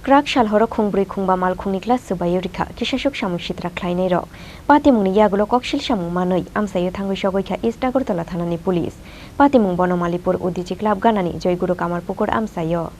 Krak shalhoro khungbri khungba mal khungni klas subayo rikha kishashok samung shitra khlainai ro patimungni yagulo kokshil samung manoi amsayo thangoi sogoikha East Agartala thanani police patimung Bonomalipur Udiji club ganani Joyguru Kamarpukur amsayo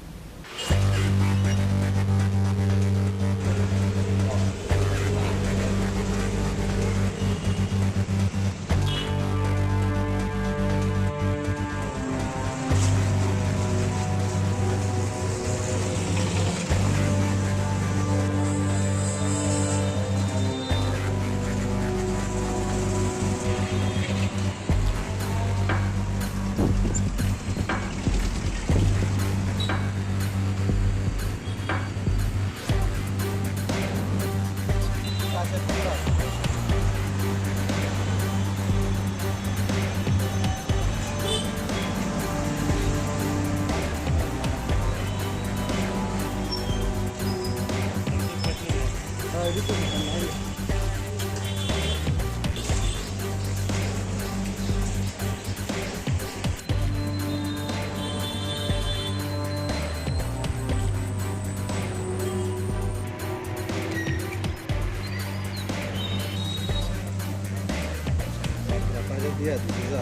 Iya, bisa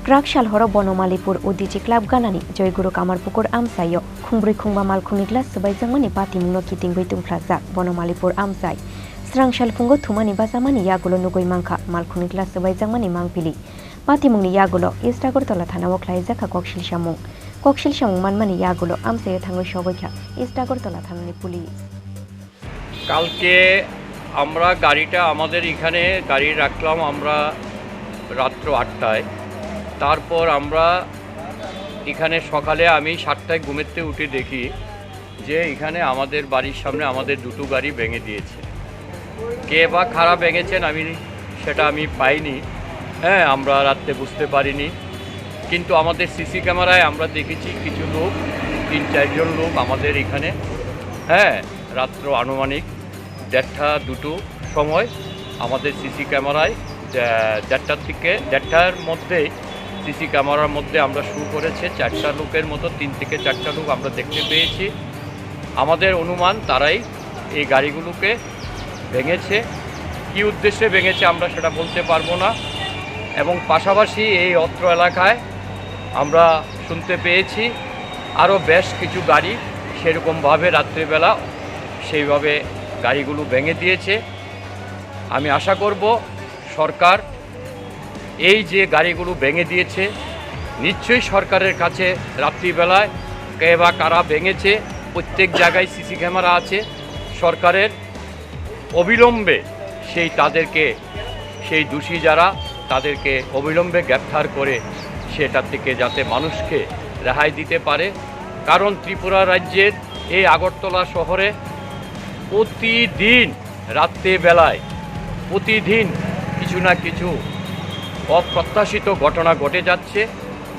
Krak shalhoro Bonomalipur Udiji club ganani Joyguru Kamarpukur amsayo khungbri khungba mal khungni klas subaijangmani patimungno kitingbai tungphlajak Bonomalipur amsai srang shalfungo thumani basamani yagulo nugoi mangkha mal khungni klas subaijangmani mangpili patimungni yagulo East Agartala thanao khlaijaka kokshil samung manmani yagulo amsayo thangoi sogoikha East Agartala thanani police কালকে আমরা গাড়িটা আমাদের এখানে গাড়ি রাখলাম আমরা রাত্র 8টায় তারপর আমরা এখানে সকালে আমি 7টায় ঘুমেতে উঠে দেখি যে এখানে আমাদের বাড়ির সামনে আমাদের দুটো গাড়ি ভেঙে দিয়েছে কে বা খারাপ ভেঙেছেন সেটা আমি পাইনি হ্যাঁ আমরা রাতে বুঝতে পারিনি কিন্তু আমাদের সিসি ক্যামেরায় আমরা দেখেছি কিছু লোক 3-4 জন লোক আমাদের এখানে হ্যাঁ রাত্র আনুমানিক 1:30-2 সময় আমাদের সিসি ক্যামেরায় 1:30 থেকে 1:30-র মধ্যে সিসি ক্যামেরার মধ্যে আমরা শুরু করেছে 4টা লোকের মতো 3 থেকে 4টা লোক আমরা দেখতে পেয়েছি আমাদের অনুমান তারাই এই গাড়িগুলোকে ভেঙেছে কি উদ্দেশ্যে ভেঙেছে আমরা সেটা বলতে পারবো না এবং পাশাপাশি এই অত্র এলাকায় আমরা শুনতে পেয়েছি আরও বেশ কিছু গাড়ি সেরকমভাবে রাত্রিবেলা সেইভাবে গাড়িগুলো ভেঙে দিয়েছে আমি আশা করব সরকার এই যে গাড়িগুলো ভেঙে দিয়েছে নিশ্চয়ই সরকারের কাছে রাত্রিবেলায় কে বা কারা ভেঙেছে প্রত্যেক জায়গায় সিসি ক্যামেরা আছে সরকারের অবিলম্বে সেই দোষী যারা তাদেরকে অবিলম্বে গ্রেফতার করে সেটা থেকে যাতে মানুষকে রেহাই দিতে পারে কারণ ত্রিপুরা রাজ্যের এই আগরতলা শহরে প্রতিদিন রাত্রিবেলায় প্রতিদিন কিছু না কিছু অপ্রত্যাশিত ঘটনা ঘটে যাচ্ছে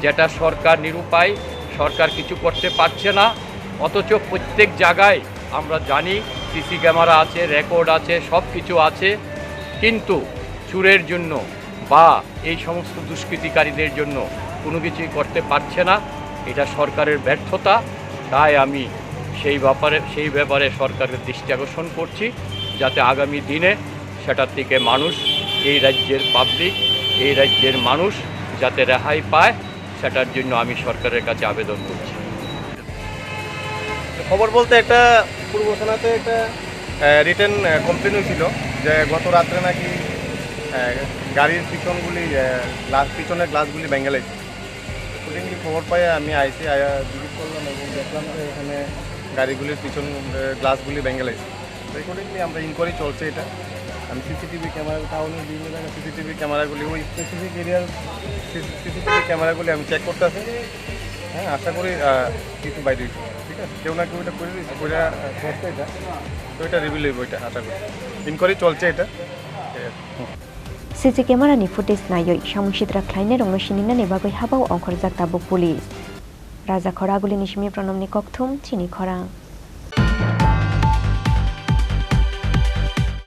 যেটা সরকার নিরুপায় সরকার কিছু করতে পারছে না অথচ প্রত্যেক জায়গায় আমরা জানি সিসি ক্যামেরা আছে রেকর্ড আছে সব কিছু আছে কিন্তু চুরের জন্য বা এই সমস্ত দুষ্কৃতিকারীদের জন্য কোনো কিছুই করতে পারছে না এটা সরকারের ব্যর্থতা তাই আমি সেই ব্যাপারে সরকারের দৃষ্টি আকর্ষণ করছি যাতে আগামী দিনে সেটার থেকে মানুষ এই রাজ্যের পাবলিক এই রাজ্যের মানুষ যাতে রেহাই পায় সেটার জন্য আমি সরকারের কাছে আবেদন করছি খবর বলতে একটা পূর্ব থানাতে একটা রিটেন কমপ্লেন হয়েছিল যে গত রাত্রে নাকি গাড়ির পিছনের গ্লাসগুলি ভেঙে লাগছে অ্যাকর্ডিংলি খবর পাই আমি আইসি ভিজিট করলাম এবং দেখলাম যে এখানে গাড়িগুলির পিছন গ্লাসগুলি ভেঙে লাগছে অ্যাকর্ডিংলি আমরা ইনকোয়ারি চলছে এটা আমি সিসিটিভি ক্যামেরা টাউনের বিভিন্ন জায়গায় সিসিটিভি ক্যামেরাগুলি ওই স্পেসিফিক এরিয়ার সিসিটিভি ক্যামেরাগুলি আমি চেক করতে আসি হ্যাঁ আশা করি কিছু বাইরে ঠিক আছে কেউ না কেউ এটা করে দিয়েছে করে করছে এটা তো এটা রিভিল হইব এটা আশা করি ইনকোয়ারি চলছে এটা CC camera ni footage nayoi samungshitra khlaine rongno sinina ni bagoi habao ongkhorjak tabuk police Raja Khoraguli nishmi pronomni kokthum chini khorang